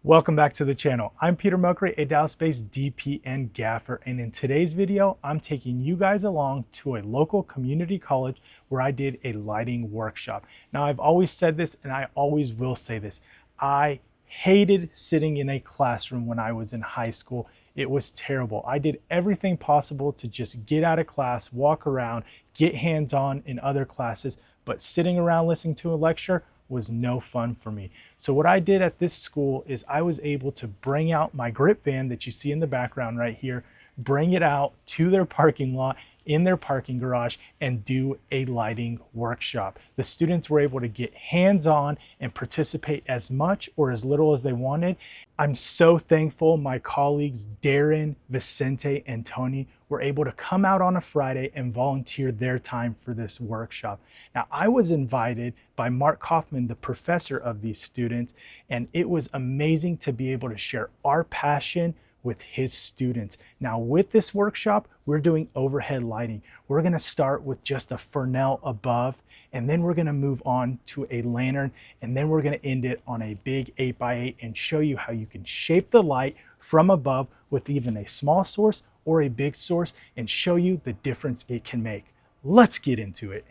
Welcome back to the channel. I'm Peter Mokri, a Dallas-based DP and Gaffer, and in today's video, I'm taking you guys along to a local community college where I did a lighting workshop. Now, I've always said this, and I always will say this. I hated sitting in a classroom when I was in high school. It was terrible. I did everything possible to just get out of class, walk around, get hands-on in other classes, but sitting around listening to a lecture was no fun for me. So what I did at this school is I was able to bring out my grip van that you see in the background right here, bring it out to their parking lot in their parking garage and do a lighting workshop. The students were able to get hands-on and participate as much or as little as they wanted. I'm so thankful my colleagues Darren, Vicente, and Tony were able to come out on a Friday and volunteer their time for this workshop. Now, I was invited by Mark Kaufman, the professor of these students, and it was amazing to be able to share our passion with his students. Now, with this workshop, we're doing overhead lighting. We're gonna start with just a Fresnel above, and then we're gonna move on to a lantern, and then we're gonna end it on a big 8x8 and show you how you can shape the light from above with even a small source or a big source and show you the difference it can make. Let's get into it.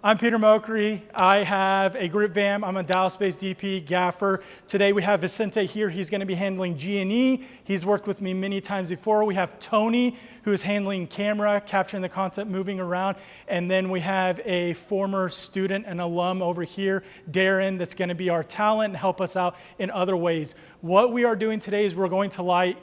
I'm Peter Mokri. I have a grip van. I'm a Dallas-based DP, Gaffer. Today we have Vicente here. He's going to be handling G&E. He's worked with me many times before. We have Tony, who is handling camera, capturing the content, moving around. And then we have a former student and alum over here, Darren, that's going to be our talent and help us out in other ways. What we are doing today is we're going to light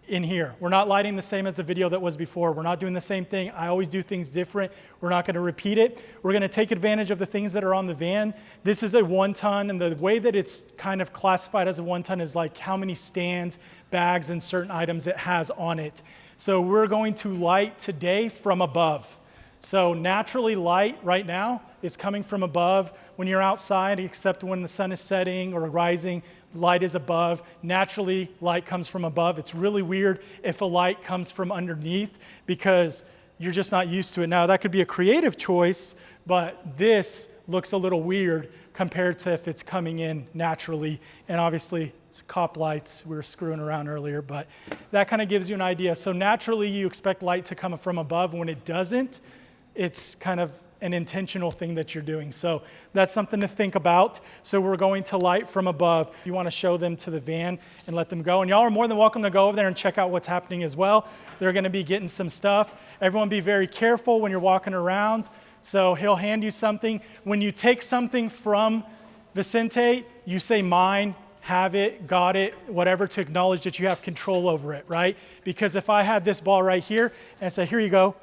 in here. We're not lighting the same as the video that was before. We're not doing the same thing. I always do things different. We're not going to repeat it. We're going to take advantage of the things that are on the van. This is a 1 ton, and the way that it's kind of classified as a 1 ton is like how many stands, bags, and certain items it has on it. So we're going to light today from above. So naturally light right now is coming from above. When you're outside, except when the sun is setting or rising, light is above. Naturally, light comes from above. It's really weird if a light comes from underneath because you're just not used to it. Now, that could be a creative choice, but this looks a little weird compared to if it's coming in naturally. And obviously, it's cop lights. We were screwing around earlier, but that kind of gives you an idea. So naturally, you expect light to come from above. When it doesn't, it's kind of an intentional thing that you're doing. So that's something to think about. So we're going to light from above. You want to show them to the van and let them go. And y'all are more than welcome to go over there and check out what's happening as well. They're going to be getting some stuff. Everyone be very careful when you're walking around. So he'll hand you something. When you take something from Vicente, you say mine, have it, got it, whatever, to acknowledge that you have control over it, right? Because if I had this ball right here and I say, here you go,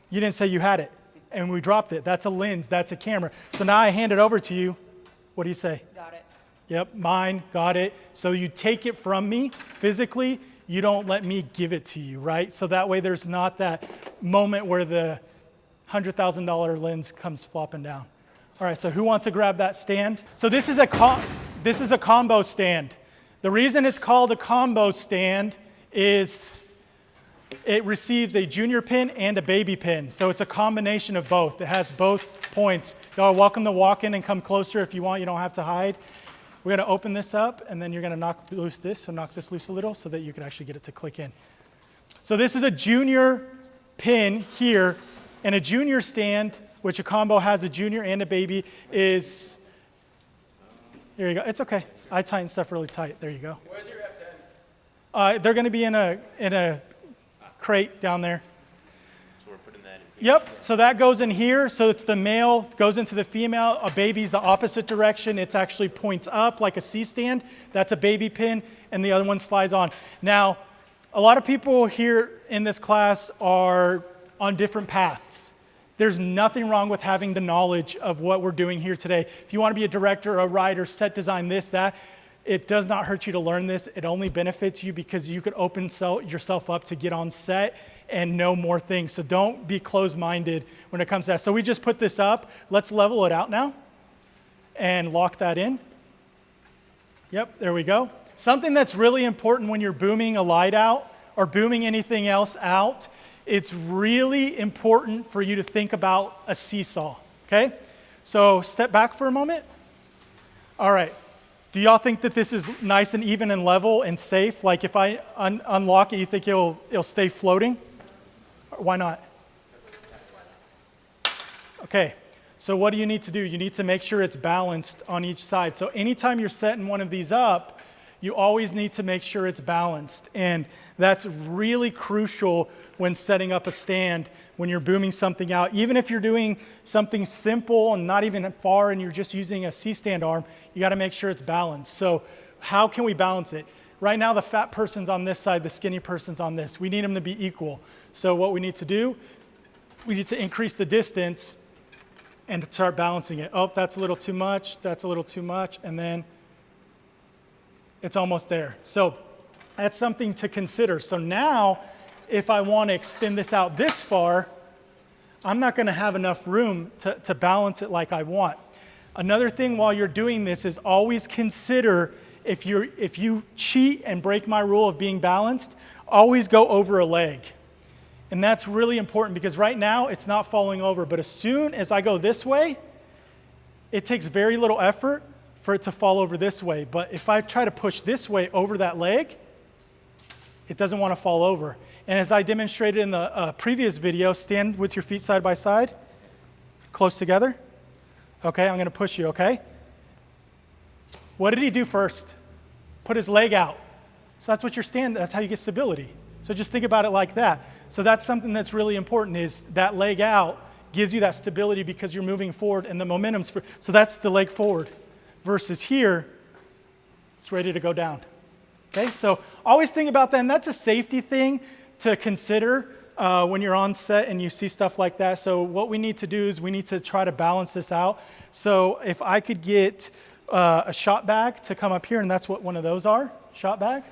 you didn't say you had it. And we dropped it. That's a lens, that's a camera. So now I hand it over to you. What do you say? Got it. Yep, mine, got it. So you take it from me physically, you don't let me give it to you, right? So that way there's not that moment where the $100,000 lens comes flopping down. All right, so who wants to grab that stand? So this is a combo stand. The reason it's called a combo stand is it receives a junior pin and a baby pin. So it's a combination of both. It has both points. Y'all are welcome to walk in and come closer if you want. You don't have to hide. We're going to open this up, and then you're going to knock loose this. So knock this loose a little so that you can actually get it to click in. So this is a junior pin here, and a junior stand, which a combo has a junior and a baby, is, here you go. It's okay. I tighten stuff really tight. There you go. Where's your F10? They're going to be in a crate down there. So we're putting that in. Yep, so that goes in here. So it's the male, goes into the female. A baby's the opposite direction. It's actually points up like a C-stand. That's a baby pin, and the other one slides on. Now, a lot of people here in this class are on different paths. There's nothing wrong with having the knowledge of what we're doing here today. If you want to be a director, a writer, set design, this, that, it does not hurt you to learn this. It only benefits you because you could open yourself up to get on set and know more things. So don't be closed-minded when it comes to that. So we just put this up. Let's level it out now and lock that in. Yep, there we go. Something that's really important when you're booming a light out or booming anything else out, it's really important for you to think about a seesaw, okay? So step back for a moment. All right. Do y'all think that this is nice and even and level and safe? Like if I unlock it, you think it'll stay floating? Why not? Okay, so what do you need to do? You need to make sure it's balanced on each side. So anytime you're setting one of these up, you always need to make sure it's balanced. And that's really crucial when setting up a stand, when you're booming something out. Even if you're doing something simple and not even far and you're just using a C-stand arm, you gotta make sure it's balanced. So how can we balance it? Right now, the fat person's on this side, the skinny person's on this. We need them to be equal. So what we need to do, we need to increase the distance and start balancing it. Oh, that's a little too much, that's a little too much, and then it's almost there. So that's something to consider. So now, if I want to extend this out this far, I'm not going to have enough room to balance it like I want. Another thing while you're doing this is always consider if you cheat and break my rule of being balanced, always go over a leg. And that's really important because right now it's not falling over, but as soon as I go this way, it takes very little effort for it to fall over this way. But if I try to push this way over that leg, it doesn't want to fall over. And as I demonstrated in the previous video, stand with your feet side by side, close together. Okay, I'm going to push you, okay? What did he do first? Put his leg out. So that's what you're standing, that's how you get stability. So just think about it like that. So that's something that's really important is that leg out gives you that stability because you're moving forward and the momentum's, so that's the leg forward versus here, it's ready to go down. Okay, so always think about that, and that's a safety thing to consider when you're on set and you see stuff like that. So what we need to do is we need to try to balance this out. So if I could get a shot bag to come up here, and that's what one of those are, shot bag.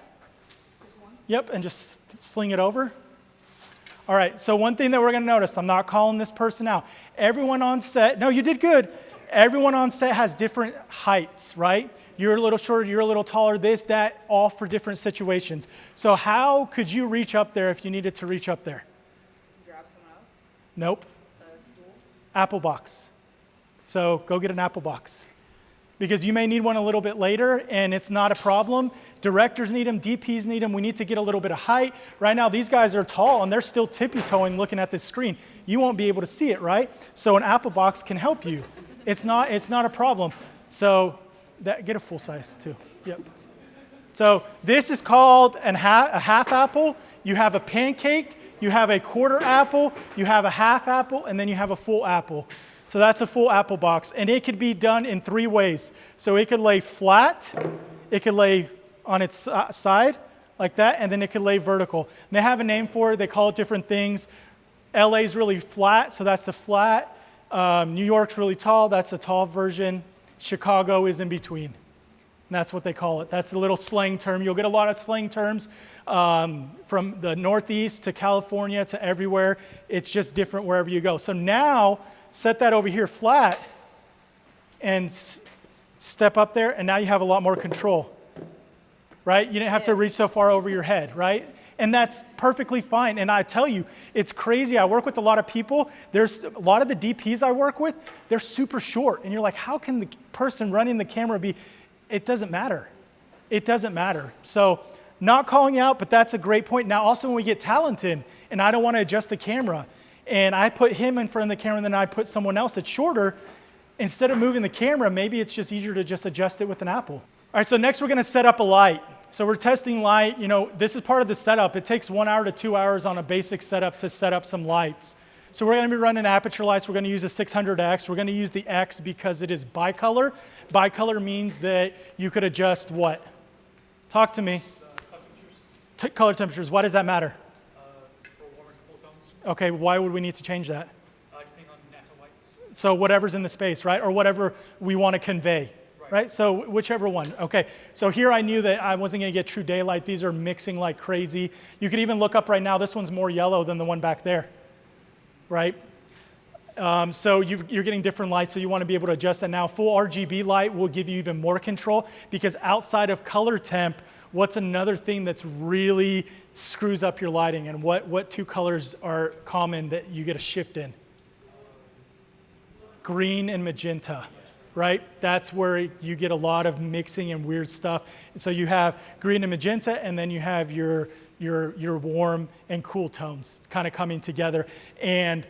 Yep, and just sling it over. All right, so one thing that we're gonna notice, I'm not calling this person out. Everyone on set, no, you did good. Everyone on set has different heights, right? You're a little shorter, you're a little taller, this, that, all for different situations. So how could you reach up there if you needed to reach up there? Grab someone else? Nope. A stool? Apple box. So go get an apple box. Because you may need one a little bit later and it's not a problem. Directors need them, DPs need them. We need to get a little bit of height. Right now, these guys are tall and they're still tippy-toeing looking at this screen. You won't be able to see it, right? So an apple box can help you. It's not a problem. So get a full size too. Yep. So this is called a half apple. You have a pancake, you have a quarter apple, you have a half apple, and then you have a full apple. So that's a full apple box, and it could be done in 3 ways. So it could lay flat, it could lay on its side like that, and then it could lay vertical. And they have a name for it, they call it different things. LA's really flat, so that's the flat. New York's really tall, that's a tall version. Chicago is in between. And that's what they call it. That's a little slang term. You'll get a lot of slang terms from the Northeast to California to everywhere. It's just different wherever you go. So now, set that over here flat and step up there, and now you have a lot more control, right? You didn't have to reach so far over your head, right? And that's perfectly fine. And I tell you, it's crazy. I work with a lot of people. There's a lot of the DPs I work with, they're super short. And you're like, how can the person running the camera be? It doesn't matter. It doesn't matter. So not calling you out, but that's a great point. Now also when we get talent in, and I don't want to adjust the camera, and I put him in front of the camera, and then I put someone else that's shorter, instead of moving the camera, maybe it's just easier to just adjust it with an apple. All right, so next we're gonna set up a light. So we're testing light. You know, this is part of the setup. It takes 1 hour to 2 hours on a basic setup to set up some lights. So we're gonna be running Aputure lights. We're gonna use a 600X. We're gonna use the X because it is bicolor. Bicolor means that you could adjust what? Talk to me. Color temperatures, why does that matter? Okay, why would we need to change that? Depending on natural lights. So whatever's in the space, right? Or whatever we want to convey, right? So whichever one. Okay, so here I knew that I wasn't going to get true daylight. These are mixing like crazy. You could even look up right now. This one's more yellow than the one back there, right? So you're getting different lights, so you want to be able to adjust that. Now, full RGB light will give you even more control because outside of color temp, what's another thing that's really screws up your lighting, and what 2 colors are common that you get a shift in? Green and magenta. right? That's where you get a lot of mixing and weird stuff. And so you have green and magenta, and then you have your warm and cool tones kind of coming together. And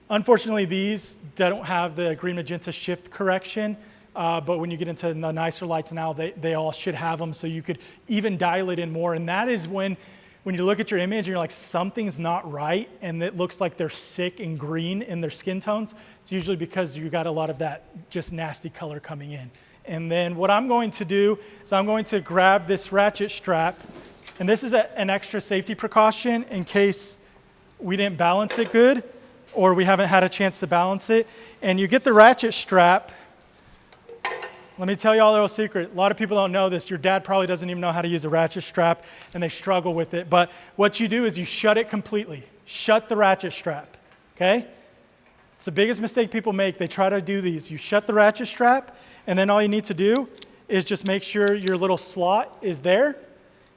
unfortunately, these don't have the green magenta shift correction. But when you get into the nicer lights now, they all should have them, so you could even dial it in more. And that is when you look at your image and you're like, something's not right, and it looks like they're sick and green in their skin tones. It's usually because you got a lot of that just nasty color coming in. And then what I'm going to do is I'm going to grab this ratchet strap, and this is an extra safety precaution in case we didn't balance it good or we haven't had a chance to balance it. And you get the ratchet strap. Let me tell you all a little secret. A lot of people don't know this. Your dad probably doesn't even know how to use a ratchet strap, and they struggle with it. But what you do is you shut it completely. Shut the ratchet strap, okay? It's the biggest mistake people make. They try to do these. You shut the ratchet strap, and then all you need to do is just make sure your little slot is there,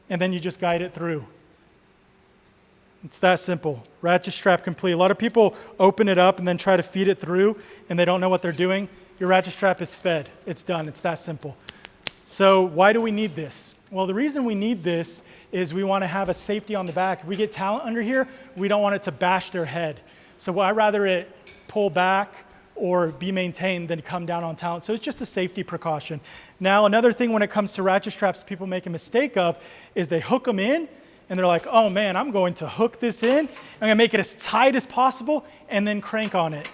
and then you just guide it through. It's that simple. Ratchet strap complete. A lot of people open it up and then try to feed it through, and they don't know what they're doing. Your ratchet strap is fed. It's done. It's that simple. So why do we need this? Well, the reason we need this is we want to have a safety on the back. If we get talent under here, we don't want it to bash their head. So I'd rather it pull back or be maintained than come down on talent. So it's just a safety precaution. Now, another thing when it comes to ratchet straps people make a mistake of is they hook them in, and they're like, oh man, I'm going to hook this in. I'm going to make it as tight as possible and then crank on it.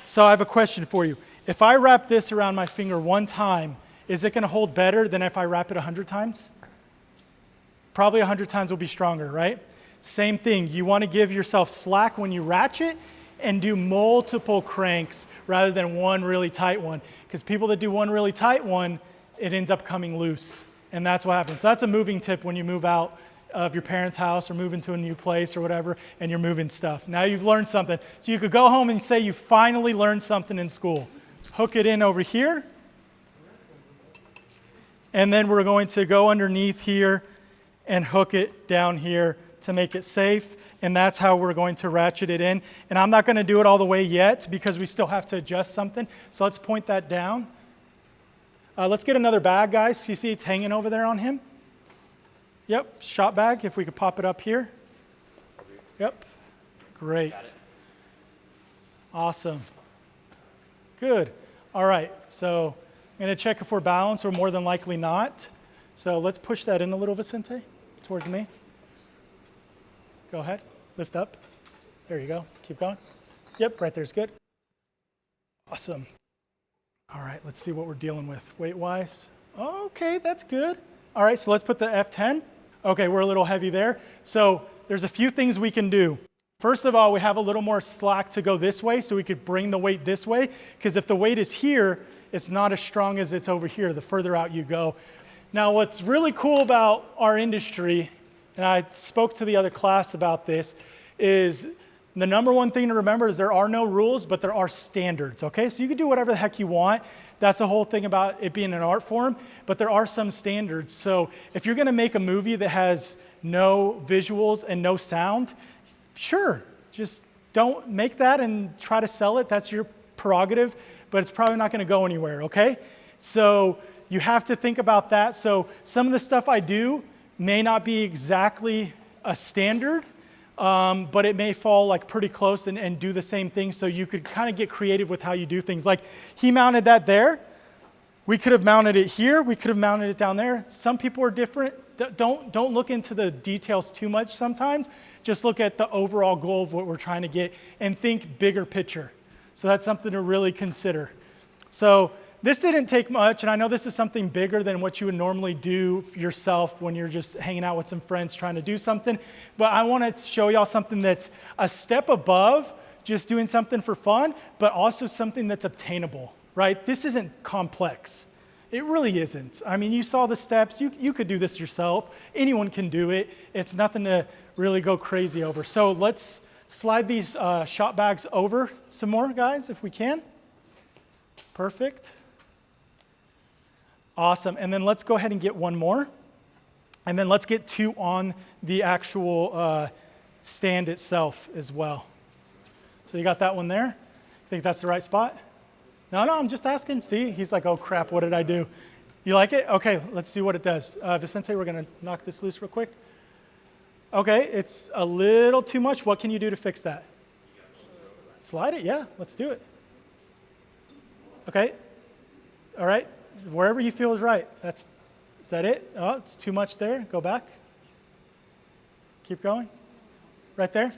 So I have a question for you. If I wrap this around my finger one time, is it going to hold better than if I wrap it 100 times? Probably 100 times will be stronger, right? Same thing. You want to give yourself slack when you ratchet and do multiple cranks rather than one really tight one. Because people that do one really tight one, it ends up coming loose. And that's what happens. So that's a moving tip when you move out of your parents' house or move into a new place or whatever, and you're moving stuff. Now you've learned something. So you could go home and say you finally learned something in school. Hook it in over here. And then we're going to go underneath here and hook it down here to make it safe. And that's how we're going to ratchet it in. And I'm not going to do it all the way yet because we still have to adjust something. So let's point that down. Let's get another bag, guys. You see it's hanging over there on him? Yep, shop bag, if we could pop it up here. Yep, great. Awesome. Good. All right, so I'm going to check if we're balanced or more than likely not. So let's push that in a little, Vicente, towards me. Go ahead, lift up. There you go, keep going. Yep, right there's good. Awesome. All right, let's see what we're dealing with weight-wise. Okay, that's good. All right, so let's put the F10. Okay, we're a little heavy there. So there's a few things we can do. First of all, we have a little more slack to go this way, so we could bring the weight this way, because if the weight is here, it's not as strong as it's over here, the further out you go. Now, what's really cool about our industry, and I spoke to the other class about this, is the number one thing to remember is there are no rules, but there are standards, okay? So you can do whatever the heck you want. That's the whole thing about it being an art form, but there are some standards. So if you're gonna make a movie that has no visuals and no sound, sure, just don't make that and try to sell it. That's your prerogative, but it's probably not gonna go anywhere, okay? So you have to think about that. So some of the stuff I do may not be exactly a standard, but it may fall like pretty close and do the same thing. So you could kind of get creative with how you do things. Like he mounted that there. We could have mounted it here. We could have mounted it down there. Some people are different. Don't look into the details too much sometimes. Just look at the overall goal of what we're trying to get and think bigger picture. So that's something to really consider. So this didn't take much, and I know this is something bigger than what you would normally do yourself when you're just hanging out with some friends trying to do something, but I want to show y'all something that's a step above just doing something for fun, but also something that's obtainable, right? This isn't complex. It really isn't. I mean, you saw the steps. You could do this yourself. Anyone can do it. It's nothing to really go crazy over. So let's slide these shop bags over some more, guys, if we can. Perfect. Awesome, and then let's go ahead and get one more. And then let's get two on the actual stand itself as well. So you got that one there? Think that's the right spot? No, I'm just asking. See, he's like, oh crap, what did I do? You like it? Okay, let's see what it does. Vicente, we're gonna knock this loose real quick. Okay, it's a little too much. What can you do to fix that? Slide it, yeah, let's do it. Okay, all right, wherever you feel is right. Is that it? Oh, it's too much there, go back. Keep going, right there.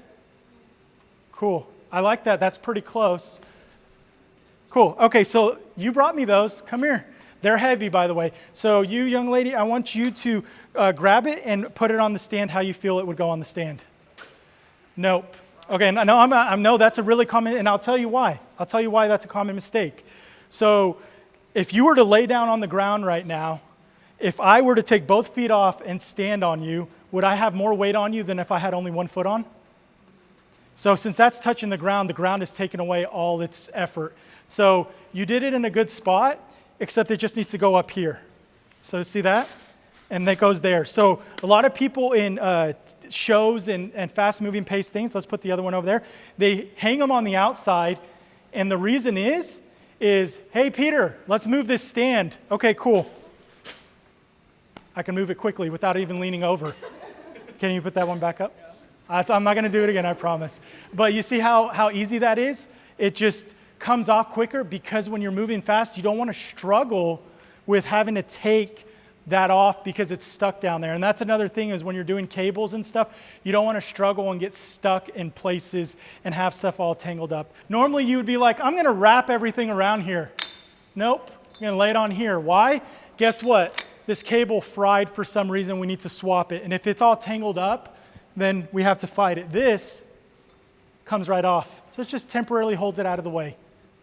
Cool, I like that, that's pretty close. Cool, okay, so you brought me those, come here. They're heavy, by the way. So you, young lady, I want you to grab it and put it on the stand how you feel it would go on the stand. Nope. Okay, no, that's a really common, and I'll tell you why. I'll tell you why that's a common mistake. So if you were to lay down on the ground right now, if I were to take both feet off and stand on you, would I have more weight on you than if I had only one foot on? So since that's touching the ground is taking away all its effort. So you did it in a good spot, except it just needs to go up here. So see that? And that goes there. So a lot of people in shows and fast-moving pace things, let's put the other one over there, they hang them on the outside, and the reason is, hey, Peter, let's move this stand. Okay, cool. I can move it quickly without even leaning over. Can you put that one back up? I'm not going to do it again, I promise. But you see how easy that is? It just comes off quicker because when you're moving fast, you don't want to struggle with having to take that off because it's stuck down there. And that's another thing is when you're doing cables and stuff, you don't want to struggle and get stuck in places and have stuff all tangled up. Normally you would be like, I'm going to wrap everything around here. Nope, I'm going to lay it on here. Why? Guess what? This cable fried for some reason, we need to swap it. And if it's all tangled up, then we have to fight it. This comes right off. So it just temporarily holds it out of the way.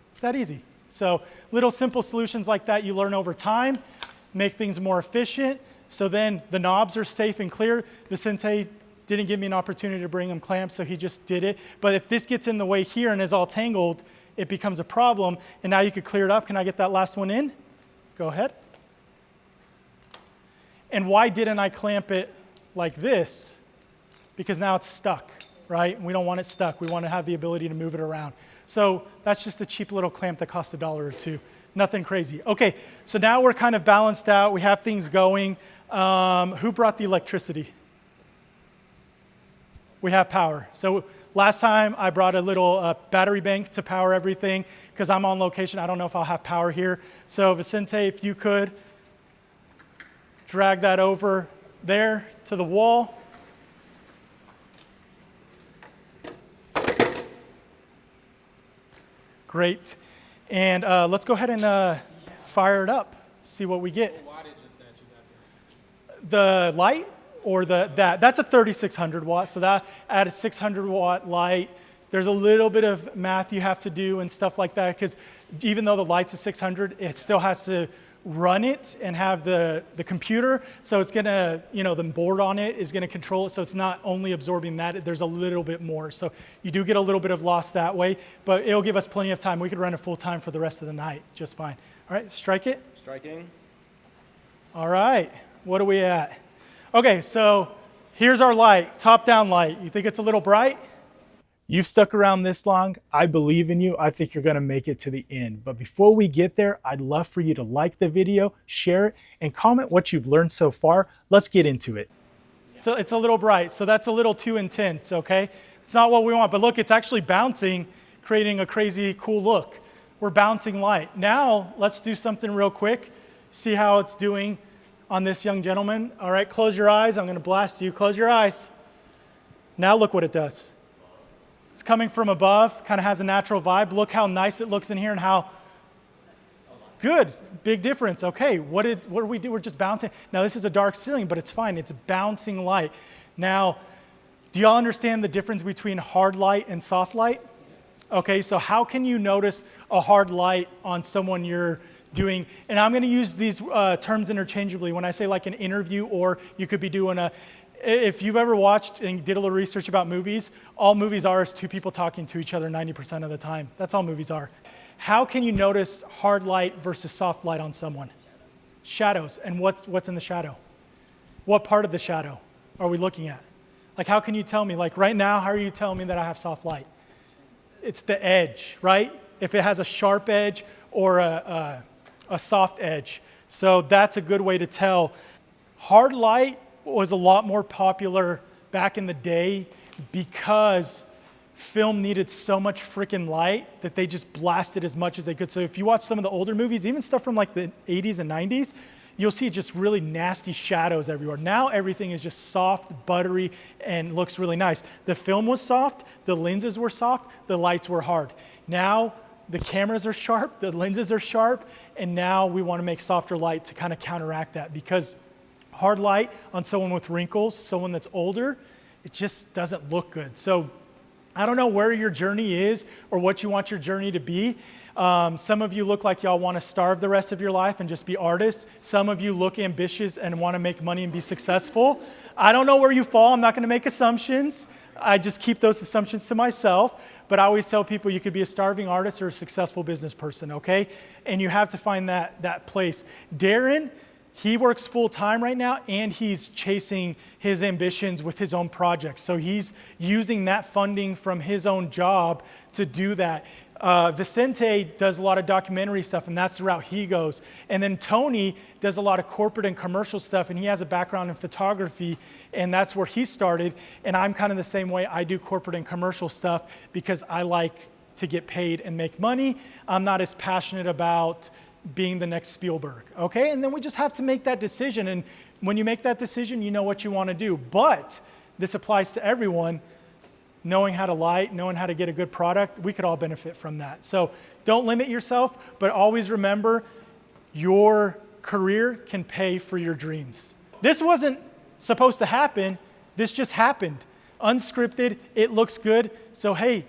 It's that easy. So little simple solutions like that you learn over time, make things more efficient. So then the knobs are safe and clear. Vicente didn't give me an opportunity to bring him clamps, so he just did it. But if this gets in the way here and is all tangled, it becomes a problem. And now you could clear it up. Can I get that last one in? Go ahead. And why didn't I clamp it like this? Because now it's stuck, right? And we don't want it stuck. We want to have the ability to move it around. So that's just a cheap little clamp that costs $1 or $2. Nothing crazy. Okay, so now we're kind of balanced out. We have things going. Who brought the electricity? We have power. So last time I brought a little battery bank to power everything because I'm on location. I don't know if I'll have power here. So Vicente, if you could drag that over there to the wall. Great. And let's go ahead and fire it up, see what we get. The light or that's a 3600 watt. So that at a 600 watt light, there's a little bit of math you have to do and stuff like that because even though the light's a 600, it still has to run it and have the computer. So it's gonna, the board on it is gonna control it. So it's not only absorbing that, there's a little bit more. So you do get a little bit of loss that way, but it'll give us plenty of time. We could run it full time for the rest of the night, just fine. All right, strike it. Striking. All right, what are we at? Okay, so here's our light, top down light. You think it's a little bright? You've stuck around this long. I believe in you. I think you're gonna make it to the end. But before we get there, I'd love for you to like the video, share it, and comment what you've learned so far. Let's get into it. So it's a little bright, so that's a little too intense, okay? It's not what we want, but look, it's actually bouncing, creating a crazy cool look. We're bouncing light. Now, let's do something real quick. See how it's doing on this young gentleman. All right, close your eyes. I'm gonna blast you. Close your eyes. Now look what it does. It's coming from above, kind of has a natural vibe. Look how nice it looks in here and how good, big difference. Okay, what do we do? We're just bouncing. Now this is a dark ceiling, but it's fine. It's bouncing light. Now, do y'all understand the difference between hard light and soft light? Okay, so how can you notice a hard light on someone you're doing, and I'm gonna use these terms interchangeably when I say like an interview, or you could be doing if you've ever watched and did a little research about movies, all movies are is two people talking to each other 90% of the time. That's all movies are. How can you notice hard light versus soft light on someone? Shadows. And what's in the shadow? What part of the shadow are we looking at? Like, how can you tell me? Like right now, how are you telling me that I have soft light? It's the edge, right? if it has a sharp edge or a soft edge. So that's a good way to tell. Hard light was a lot more popular back in the day because film needed so much freaking light that they just blasted as much as they could. So if you watch some of the older movies, even stuff from like the 80s and 90s, you'll see just really nasty shadows everywhere. Now everything is just soft, buttery, and looks really nice. The film was soft, the lenses were soft, the lights were hard. Now the cameras are sharp, the lenses are sharp, and now we want to make softer light to kind of counteract that, because hard light on someone with wrinkles, someone that's older, it just doesn't look good. So I don't know where your journey is or what you want your journey to be. Some of you look like y'all want to starve the rest of your life and just be artists. Some of you look ambitious and want to make money and be successful. I don't know where you fall. I'm not going to make assumptions. I just keep those assumptions to myself. But I always tell people you could be a starving artist or a successful business person, okay? And you have to find that place. Darren, he works full time right now, and he's chasing his ambitions with his own projects. So he's using that funding from his own job to do that. Vicente does a lot of documentary stuff, and that's the route he goes. And then Tony does a lot of corporate and commercial stuff, and he has a background in photography, and that's where he started. And I'm kind of the same way. I do corporate and commercial stuff because I like to get paid and make money. I'm not as passionate about being the next Spielberg, okay? And then we just have to make that decision. And when you make that decision, you know what you want to do. But this applies to everyone. Knowing how to light, knowing how to get a good product, we could all benefit from that. So don't limit yourself, but always remember your career can pay for your dreams. This wasn't supposed to happen. This just happened. Unscripted, it looks good. So hey,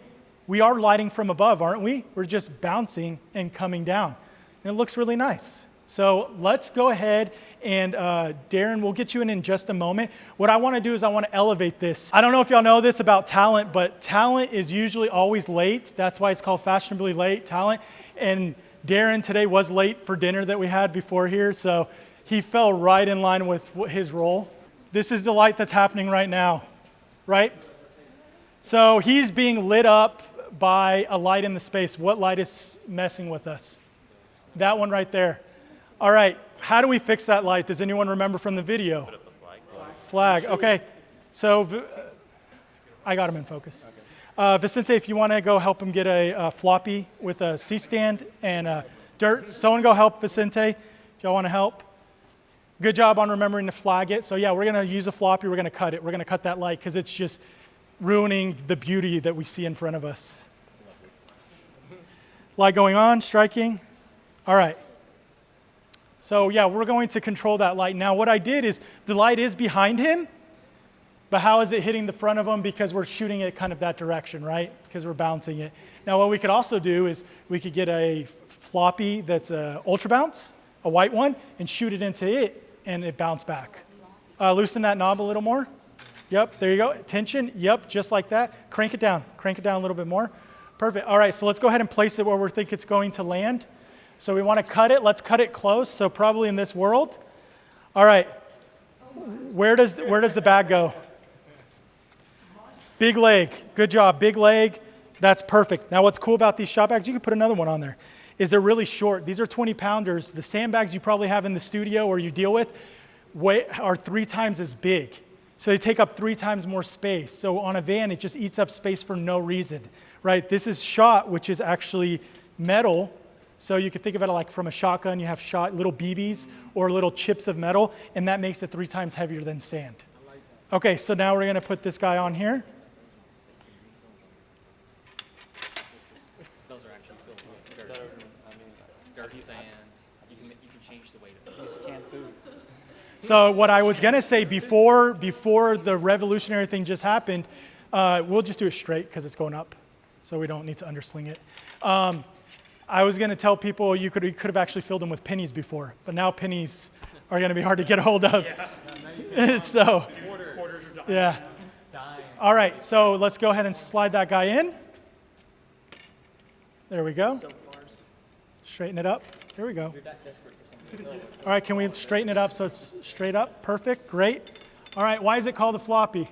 we are lighting from above, aren't we? We're just bouncing and coming down. And it looks really nice. So let's go ahead and Darren, we'll get you in just a moment. What I want to do is I want to elevate this. I don't know if y'all know this about talent, but talent is usually always late. That's why it's called fashionably late talent. And Darren today was late for dinner that we had before here, so he fell right in line with his role. This is the light that's happening right now, right? So he's being lit up by a light in the space. What light is messing with us? That one right there. All right, how do we fix that light? Does anyone remember from the video? Put up the flag. Flag, okay. So I got him in focus. Vicente, if you want to go help him get a floppy with a C-stand and dirt. Someone go help Vicente if y'all want to help. Good job on remembering to flag it. So yeah, we're going to use a floppy. We're going to cut it. We're going to cut that light because it's just ruining the beauty that we see in front of us. Light going on, striking. All right. So yeah, we're going to control that light. Now what I did is the light is behind him, but how is it hitting the front of him? Because we're shooting it kind of that direction, right? Because we're bouncing it. Now what we could also do is we could get a floppy that's a ultra bounce, a white one, and shoot it into it, and it bounce back. Loosen that knob a little more. Yep, there you go. Tension, yep, just like that. Crank it down a little bit more. Perfect. All right, so let's go ahead and place it where we think it's going to land. So we want to cut it. Let's cut it close. So probably in this world. All right. Where does the bag go? Big leg. Good job. Big leg. That's perfect. Now what's cool about these shop bags, you can put another one on there, is they're really short. These are 20-pounders. The sandbags you probably have in the studio or you deal with are 3 times as big. So they take up 3 times more space. So on a van, it just eats up space for no reason, right? This is shot, which is actually metal. So you could think of it like from a shotgun, you have shot little BBs or little chips of metal, and that makes it 3 times heavier than sand. Okay, so now we're gonna put this guy on here. Those are actually filled with dirt. Dirt, sand. You can change the weight of it. It's canned food. So what I was gonna say before the revolutionary thing just happened, we'll just do it straight because it's going up, so we don't need to undersling it. I was going to tell people you could have actually filled them with pennies before, but now pennies are going to be hard to get a hold of. Yeah. So, Quarters are done. yeah. All right, so let's go ahead and slide that guy in. There we go. Straighten it up. Here we go. All right, can we straighten it up so it's straight up? Perfect, great. All right, why is it called a floppy?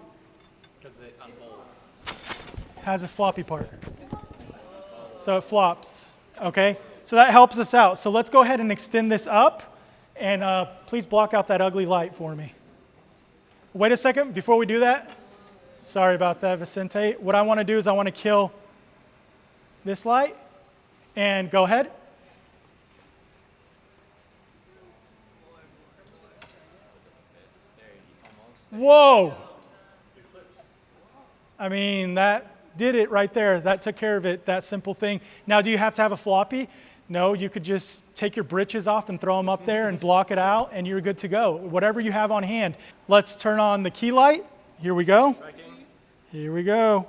Because it unfolds. Has this floppy part. So it flops, okay? So that helps us out. So let's go ahead and extend this up, and please block out that ugly light for me. Wait a second, before we do that, sorry about that, Vicente. What I want to do is I want to kill this light, and go ahead. Whoa! I mean, that did it right there. That took care of it, that simple thing. Now, do you have to have a floppy? No, you could just take your britches off and throw them up there and block it out, and you're good to go. Whatever you have on hand. Let's turn on the key light. Here we go. Here we go.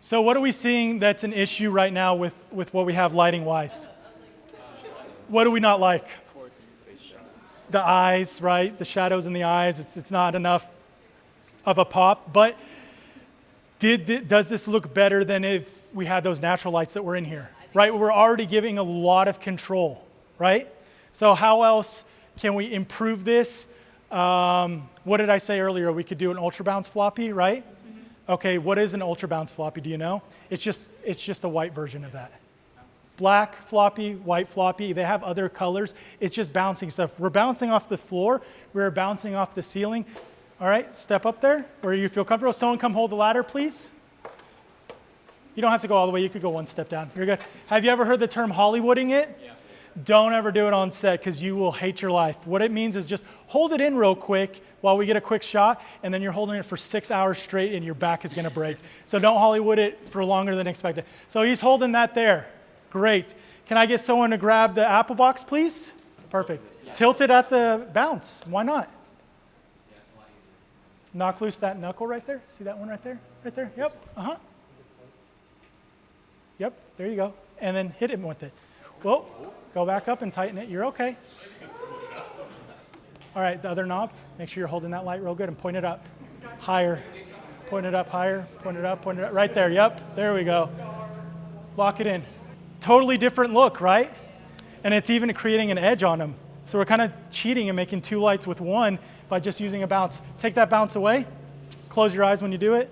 So what are we seeing that's an issue right now with what we have lighting-wise? What do we not like? The eyes, right? The shadows in the eyes. It's not enough of a pop. But does this look better than if we had those natural lights that were in here? Right? We're already giving a lot of control, right? So how else can we improve this? What did I say earlier? We could do an ultra bounce floppy, right? Okay, what is an ultra bounce floppy? Do you know? It's just a white version of that. Black floppy, white floppy. They have other colors. It's just bouncing stuff. We're bouncing off the floor. We're bouncing off the ceiling. All right, step up there where you feel comfortable. Someone come hold the ladder, please. You don't have to go all the way. You could go one step down. You're good. Have you ever heard the term Hollywooding it? Yeah. Don't ever do it on set because you will hate your life. What it means is just hold it in real quick while we get a quick shot, and then you're holding it for 6 hours straight and your back is going to break. So don't Hollywood it for longer than expected. So he's holding that there. Great. Can I get someone to grab the apple box, please? Perfect. Yeah. Tilt it at the bounce. Why not? Knock loose that knuckle right there. See that one right there? Right there? Yep. Uh-huh. Yep. There you go. And then hit him with it. Whoa. Go back up and tighten it. You're okay. All right, the other knob. Make sure you're holding that light real good and point it up. Higher. Point it up higher. Point it up. Point it up. Right there. Yep. There we go. Lock it in. Totally different look, right? And it's even creating an edge on them. So we're kind of cheating and making two lights with one by just using a bounce. Take that bounce away. Close your eyes when you do it.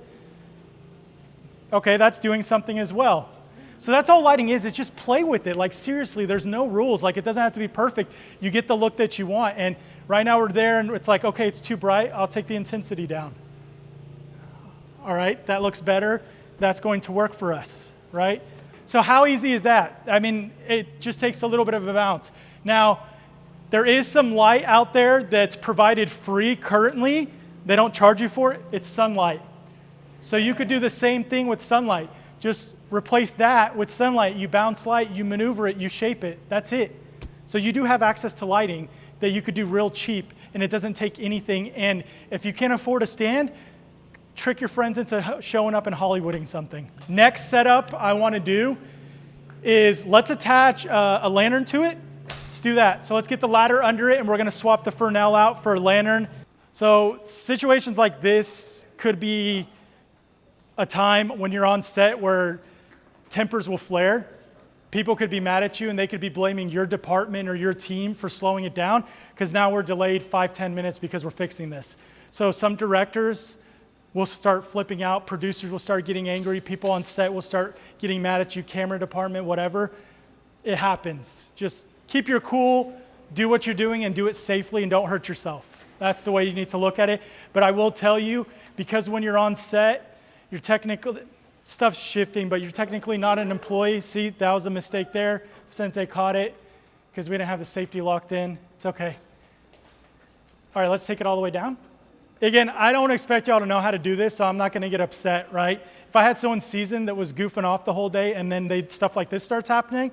Okay, that's doing something as well. So that's all lighting is. It's just play with it. Like seriously, there's no rules. Like it doesn't have to be perfect. You get the look that you want. And right now we're there and it's like, okay, it's too bright. I'll take the intensity down. All right, that looks better. That's going to work for us, right? So how easy is that? I mean, it just takes a little bit of a bounce. Now, there is some light out there that's provided free currently. They don't charge you for it. It's sunlight. So you could do the same thing with sunlight. Just replace that with sunlight. You bounce light, you maneuver it, you shape it. That's it. So you do have access to lighting that you could do real cheap, and it doesn't take anything. And if you can't afford a stand, trick your friends into showing up and Hollywooding something. Next setup I want to do is let's attach a lantern to it. Let's do that. So let's get the ladder under it, and we're going to swap the Fresnel out for a lantern. So situations like this could be a time when you're on set where tempers will flare. People could be mad at you, and they could be blaming your department or your team for slowing it down because now we're delayed 5-10 minutes because we're fixing this. So some directors will start flipping out. Producers will start getting angry. People on set will start getting mad at you, camera department, whatever. It happens. Just keep your cool, do what you're doing, and do it safely, and don't hurt yourself. That's the way you need to look at it. But I will tell you, because when you're on set, you're technically, stuff's shifting, but you're technically not an employee. See, that was a mistake there. Sensei caught it because we didn't have the safety locked in. It's okay. All right, let's take it all the way down. Again, I don't expect y'all to know how to do this, so I'm not going to get upset, right? If I had someone seasoned that was goofing off the whole day and then stuff like this starts happening,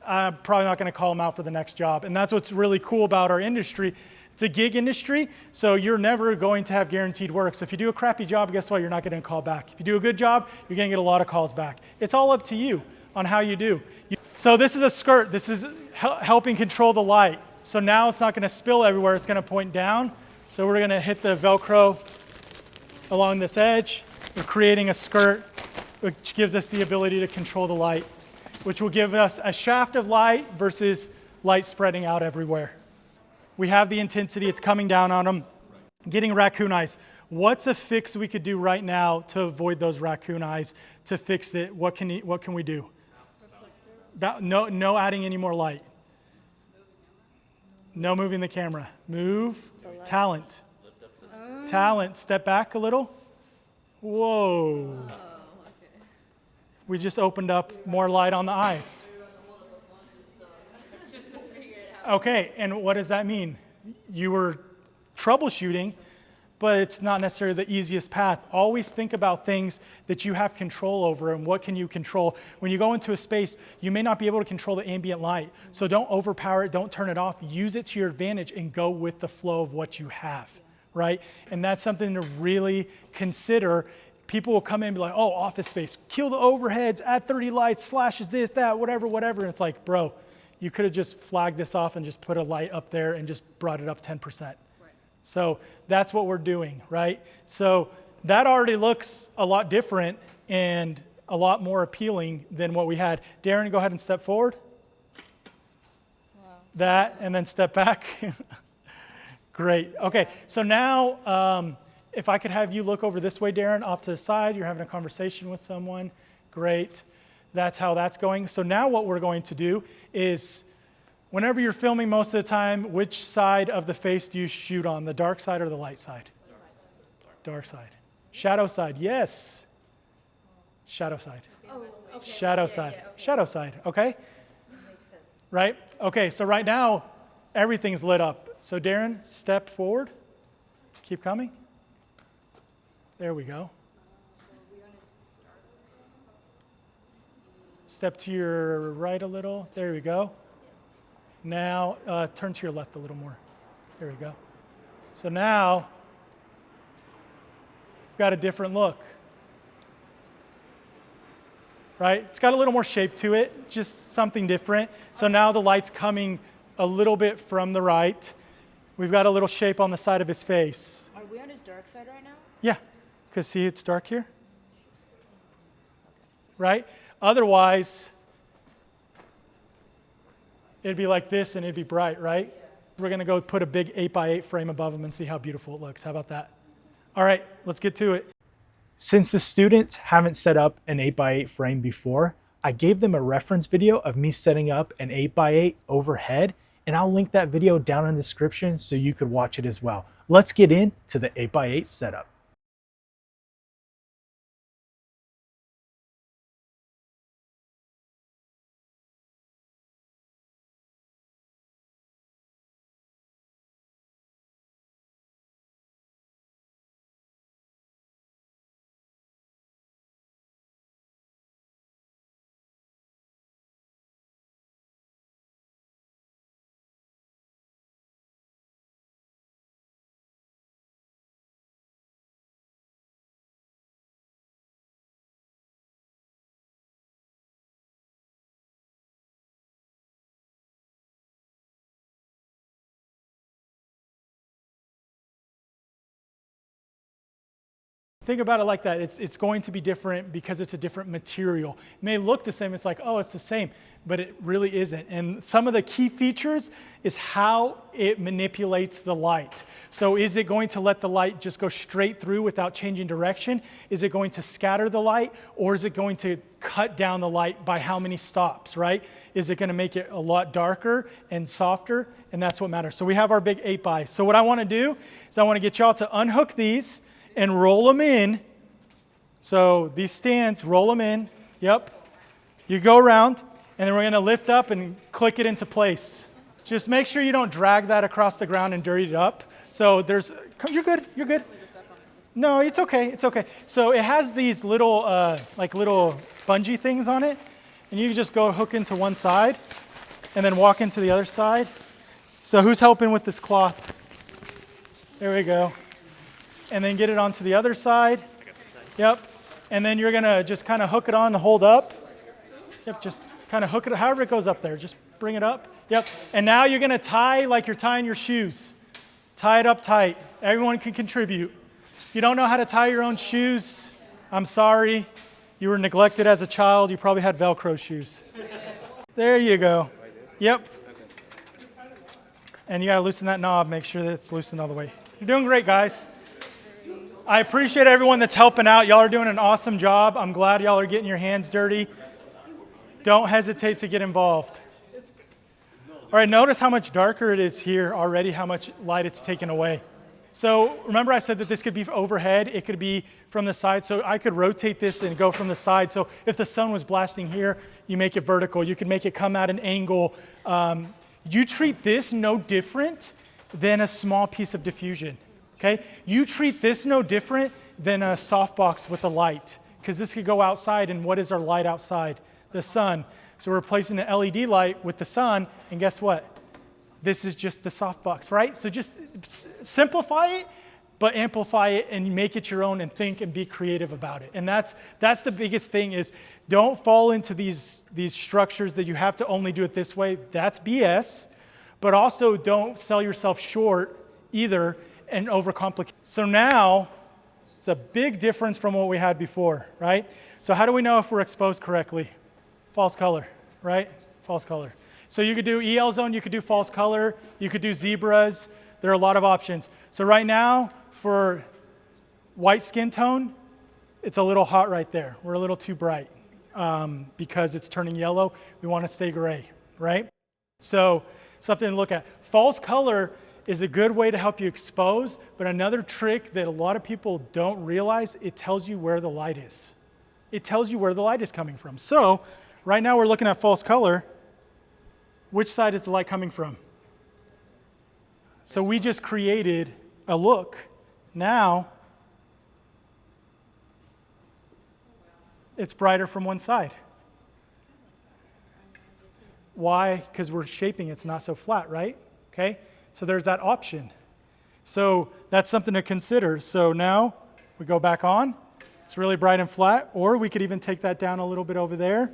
I'm probably not going to call them out for the next job. And that's what's really cool about our industry. It's a gig industry, so you're never going to have guaranteed work. So if you do a crappy job, guess what? You're not getting a call back. If you do a good job, you're going to get a lot of calls back. It's all up to you on how you do. So this is a skirt. This is helping control the light. So now it's not going to spill everywhere. It's going to point down. So we're going to hit the Velcro along this edge. We're creating a skirt, which gives us the ability to control the light, which will give us a shaft of light versus light spreading out everywhere. We have the intensity. It's coming down on them. getting raccoon eyes. What's a fix we could do right now to avoid those raccoon eyes, to fix it? What can we do? No adding any more light. No moving the camera. Move. Talent. Talent. Step back a little. Whoa. We just opened up more light on the eyes. Okay, and what does that mean? You were troubleshooting, but it's not necessarily the easiest path. Always think about things that you have control over and what can you control. When you go into a space, you may not be able to control the ambient light. So don't overpower it, don't turn it off. Use it to your advantage and go with the flow of what you have, right? And that's something to really consider. People will come in and be like, oh, office space, kill the overheads, add 30 lights, slashes, this, that, whatever. And it's like, bro, you could have just flagged this off and just put a light up there and just brought it up 10%. Right. So that's what we're doing, right? So that already looks a lot different and a lot more appealing than what we had. Darren, go ahead and step forward. Wow. That, and then step back. Great. Okay, so now if I could have you look over this way, Darren, off to the side. You're having a conversation with someone. Great. That's how that's going. So now what we're going to do is, whenever you're filming most of the time, which side of the face do you shoot on, the dark side or the light side? Dark side. Shadow side, yes. Shadow side. Oh, okay. Shadow side. Yeah, okay. Shadow side, okay? Makes sense. Right? Okay, so right now, everything's lit up. So Darren, step forward. Keep coming. There we go. Step to your right a little. There we go. Now, turn to your left a little more. There we go. So now, we've got a different look. Right? It's got a little more shape to it, just something different. So now the light's coming a little bit from the right. We've got a little shape on the side of his face. Are we on his dark side right now? Yeah, because see, it's dark here. Right? Otherwise, it'd be like this and it'd be bright, right? Yeah. We're going to go put a big 8x8 frame above him and see how beautiful it looks. How about that? All right, let's get to it. Since the students haven't set up an 8x8 frame before, I gave them a reference video of me setting up an 8x8 overhead, and I'll link that video down in the description so you could watch it as well. Let's get into the 8x8 setup. Think about it like that. It's going to be different because it's a different material. It may look the same. It's like, oh, it's the same, but it really isn't. And some of the key features is how it manipulates the light. So is it going to let the light just go straight through without changing direction? Is it going to scatter the light, or is it going to cut down the light by how many stops, right? Is it going to make it a lot darker and softer? And that's what matters. So we have our big 8x. So what I want to do is I want to get y'all to unhook these and roll them in. So these stands, roll them in. Yep. You go around, and then we're going to lift up and click it into place. Just make sure you don't drag that across the ground and dirty it up. So you're good, you're good. No, it's okay, it's okay. So it has these little, little bungee things on it, and you can just go hook into one side and then walk into the other side. So who's helping with this cloth? There we go. And then get it onto the other side. Yep. And then you're going to just kind of hook it on to hold up. Yep, just kind of hook it, however it goes up there. Just bring it up. Yep. And now you're going to tie like you're tying your shoes. Tie it up tight. Everyone can contribute. If you don't know how to tie your own shoes, I'm sorry. You were neglected as a child. You probably had Velcro shoes. There you go. Yep. And you got to loosen that knob. Make sure that it's loosened all the way. You're doing great, guys. I appreciate everyone that's helping out. Y'all are doing an awesome job. I'm glad y'all are getting your hands dirty. Don't hesitate to get involved. All right, notice how much darker it is here already, how much light it's taken away. So remember I said that this could be overhead, it could be from the side, so I could rotate this and go from the side. So if the sun was blasting here, you make it vertical. You can make it come at an angle. You treat this no different than a small piece of diffusion, okay? You treat this no different than a softbox with a light, because this could go outside, and what is our light outside? The sun. So we're replacing an LED light with the sun, and guess what? This is just the softbox, right? So just simplify it, but amplify it and make it your own and think and be creative about it. And that's the biggest thing is don't fall into these structures that you have to only do it this way. That's BS. But also don't sell yourself short either and overcomplicate. So now it's a big difference from what we had before, right? So how do we know if we're exposed correctly? False color, right? False color. So you could do EL zone, you could do false color, you could do zebras. There are a lot of options. So right now, for white skin tone, it's a little hot right there. We're a little too bright because it's turning yellow. We want to stay gray, right? So something to look at. False color is a good way to help you expose, but another trick that a lot of people don't realize, it tells you where the light is. It tells you where the light is coming from. So right now we're looking at false color. Which side is the light coming from? So we just created a look. Now, it's brighter from one side. Why? Because we're shaping it's not so flat, right? Okay, so there's that option. So that's something to consider. So now we go back on. It's really bright and flat, or we could even take that down a little bit over there,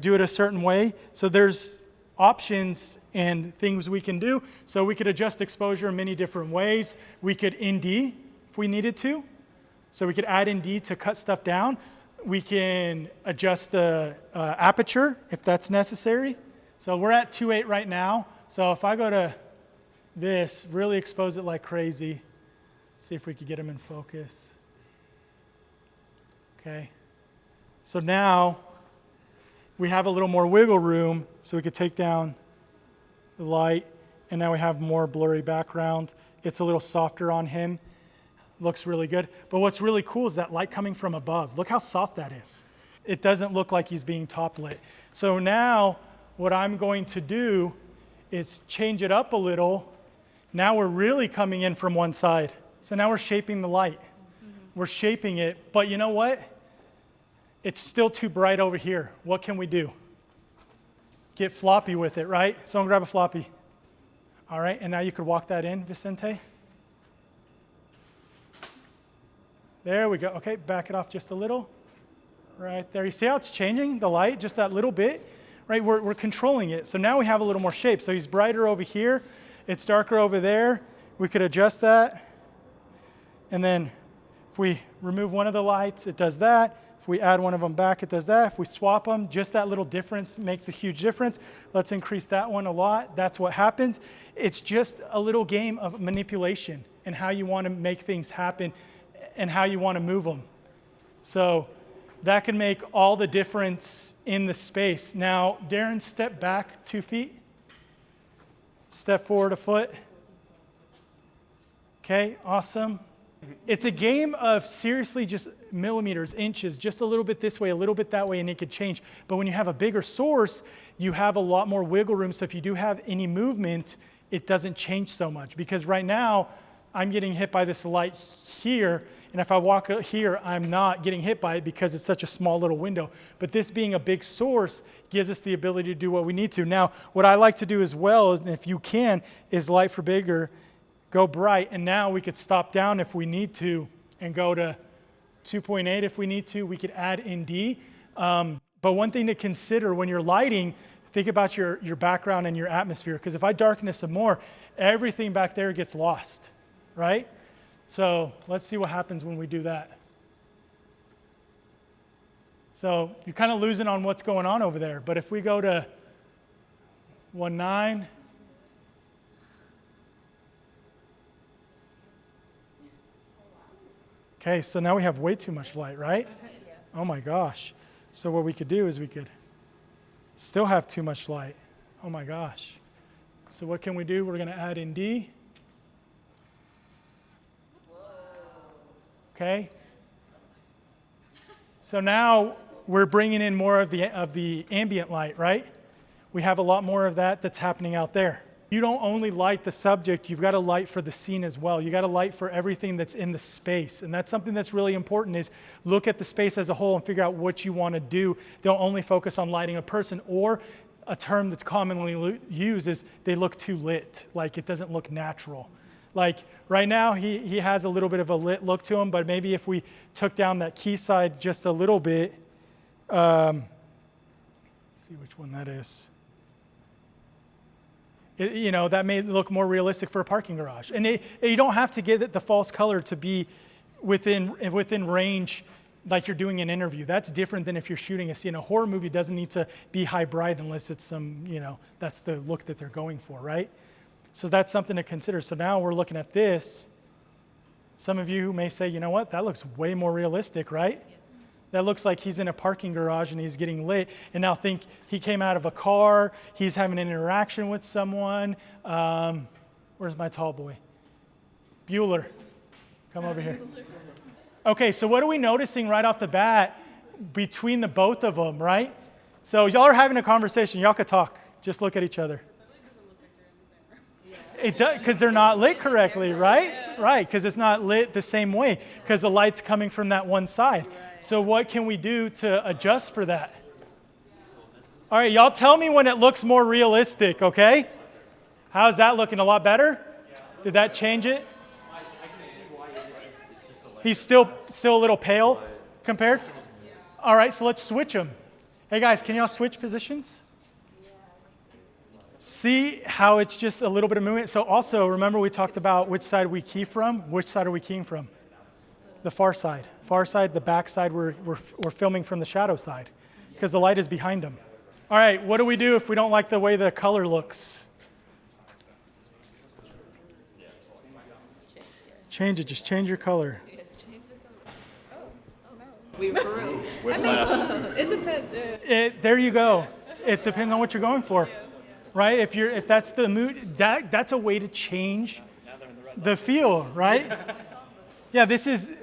do it a certain way. So there's options and things we can do. So we could adjust exposure in many different ways. We could ND if we needed to. So we could add ND to cut stuff down. We can adjust the aperture if that's necessary. So we're at 2.8 right now. So if I go to this, really expose it like crazy. Let's see if we could get them in focus. Okay. So now we have a little more wiggle room, so we could take down the light, and now we have more blurry background. It's a little softer on him. Looks really good. But what's really cool is that light coming from above. Look how soft that is. It doesn't look like he's being top lit. So now what I'm going to do is change it up a little. Now we're really coming in from one side. So now we're shaping the light. We're shaping it, but you know what? It's still too bright over here. What can we do? Get floppy with it, right? Someone grab a floppy. All right, and now you could walk that in, Vicente. There we go. Okay, back it off just a little. Right there. You see how it's changing the light just that little bit? Right, we're controlling it. So now we have a little more shape. So he's brighter over here. It's darker over there. We could adjust that. And then if we remove one of the lights, it does that. If we add one of them back, it does that. If we swap them, just that little difference makes a huge difference. Let's increase that one a lot. That's what happens. It's just a little game of manipulation and how you want to make things happen and how you want to move them. So that can make all the difference in the space. Now, Darren, step back 2 feet. Step forward a foot. Okay, awesome. It's a game of seriously just millimeters, inches, just a little bit this way, a little bit that way, and it could change. But when you have a bigger source, you have a lot more wiggle room. So if you do have any movement, it doesn't change so much. Because right now, I'm getting hit by this light here, and if I walk here, I'm not getting hit by it because it's such a small little window. But this being a big source gives us the ability to do what we need to. Now, what I like to do as well, and if you can, is light for bigger, go bright, and now we could stop down if we need to and go to 2.8 if we need to. We could add ND. But one thing to consider when you're lighting, think about your background and your atmosphere, because if I darken this some more, everything back there gets lost, right? So let's see what happens when we do that. So you're kind of losing on what's going on over there, but if we go to 1.9, Okay, so now we have way too much light, right? Oh my gosh. So what we could do is we could still have too much light. Oh my gosh. So what can we do? We're going to add in D. Okay. So now we're bringing in more of the ambient light, right? We have a lot more of that that's happening out there. You don't only light the subject, you've got to light for the scene as well. You got to light for everything that's in the space. And that's something that's really important is look at the space as a whole and figure out what you want to do. Don't only focus on lighting a person, or a term that's commonly used is they look too lit, like it doesn't look natural. Like right now he has a little bit of a lit look to him, but maybe if we took down that key side just a little bit, let's see which one that is. That may look more realistic for a parking garage. And you don't have to get the false color to be within range like you're doing an interview. That's different than if you're shooting a scene. A horror movie doesn't need to be high bright unless it's that's the look that they're going for, right? So that's something to consider. So now we're looking at this. Some of you may say, you know what, that looks way more realistic, right? Yeah. That looks like he's in a parking garage and he's getting lit. And now think he came out of a car, he's having an interaction with someone. Where's my tall boy? Bueller, come over here. Okay, so what are we noticing right off the bat between the both of them, right? So y'all are having a conversation, y'all could talk, just look at each other. It does, because they're not lit correctly, right? Right, because it's not lit the same way, because the light's coming from that one side. So what can we do to adjust for that? All right, y'all tell me when it looks more realistic, okay? How's that looking? A lot better? Did that change it? He's still a little pale compared? All right, so let's switch them. Hey guys, can y'all switch positions? See how it's just a little bit of movement? So also, remember we talked about which side we key from? Which side are we keying from? The far side. Far side, the back side, we're filming from the shadow side because the light is behind them. All right, what do we do if we don't like the way the color looks? Change it, just change your color. We grew. It depends. There you go. It depends on what you're going for. Right? If that's the mood, that's a way to change the feel, right? Yeah, this is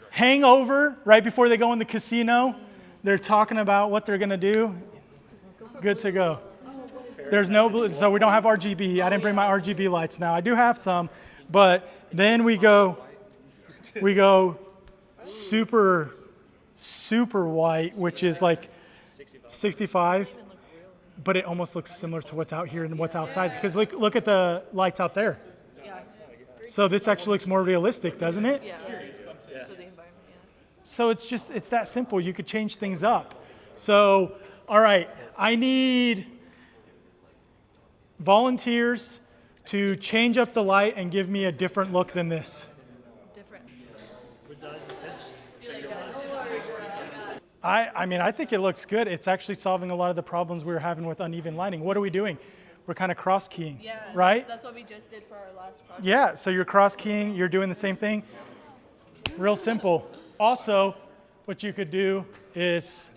Hangover, right before they go in the casino. They're talking about what they're going to do. Good to go. There's no blue, so we don't have RGB. I didn't bring my RGB lights now. I do have some, but then we go super white, which is like 65. But it almost looks similar to what's out here and what's outside because look at the lights out there. Yeah. So this actually looks more realistic, doesn't it? Yeah. For the environment, yeah. So it's that simple. You could change things up. So, all right, I need volunteers to change up the light and give me a different look than this. Different. I think it looks good. It's actually solving a lot of the problems we were having with uneven lighting. What are we doing? We're kind of cross-keying, right? That's what we just did for our last project. Yeah, so you're cross-keying, you're doing the same thing. Real simple. Also, what you could do is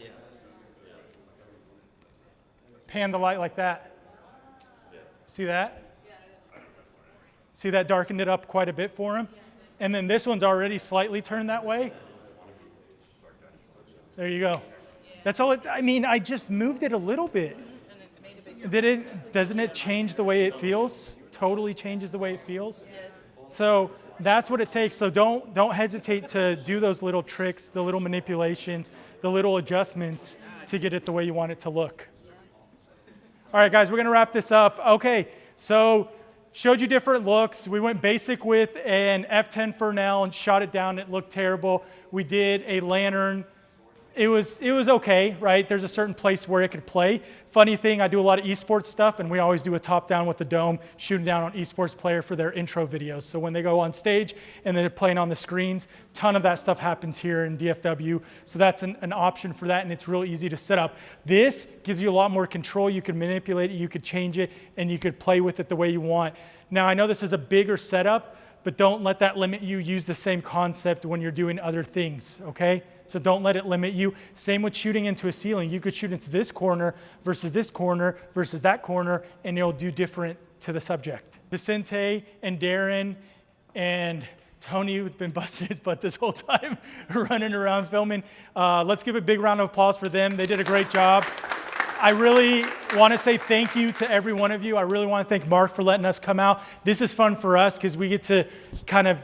pan the light like that. See that? See that darkened it up quite a bit for him? And then this one's already slightly turned that way. There you go. That's all I just moved it a little bit. And it made a big Doesn't it change the way it feels? Totally changes the way it feels. Yes. So that's what it takes. So don't hesitate to do those little tricks, the little manipulations, the little adjustments to get it the way you want it to look. All right, guys, we're gonna wrap this up. Okay, so showed you different looks. We went basic with an F10 Fresnel and shot it down. It looked terrible. We did a lantern. It was okay, right? There's a certain place where it could play. Funny thing, I do a lot of esports stuff, and we always do a top-down with the dome, shooting down on esports player for their intro videos. So when they go on stage and they're playing on the screens, ton of that stuff happens here in DFW. So that's an option for that, and it's real easy to set up. This gives you a lot more control. You can manipulate it, you could change it, and you could play with it the way you want. Now, I know this is a bigger setup, but don't let that limit you. Use the same concept when you're doing other things, okay? So don't let it limit you. Same with shooting into a ceiling. You could shoot into this corner versus that corner, and you'll do different to the subject. Vicente and Darren and Tony, who's been busting his butt this whole time, running around filming. Let's give a big round of applause for them. They did a great job. I really want to say thank you to every one of you. I really want to thank Mark for letting us come out. This is fun for us because we get to kind of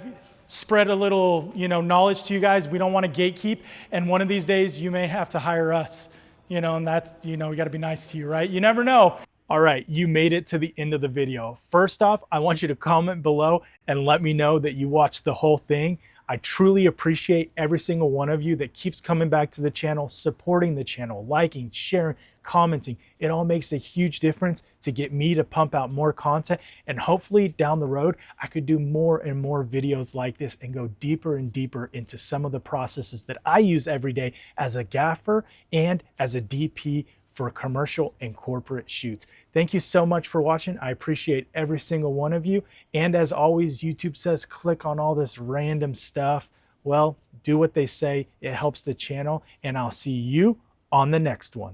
spread a little, knowledge to you guys. We don't want to gatekeep, and one of these days you may have to hire us, and that's, we got to be nice to you, right? You never know. All right, you made it to the end of the video. First off, I want you to comment below and let me know that you watched the whole thing. I truly appreciate every single one of you that keeps coming back to the channel, supporting the channel, liking, sharing, commenting. It all makes a huge difference to get me to pump out more content. And hopefully down the road, I could do more and more videos like this and go deeper and deeper into some of the processes that I use every day as a gaffer and as a DP for commercial and corporate shoots. Thank you so much for watching. I appreciate every single one of you. And as always, YouTube says, click on all this random stuff. Well, do what they say. It helps the channel, and I'll see you on the next one.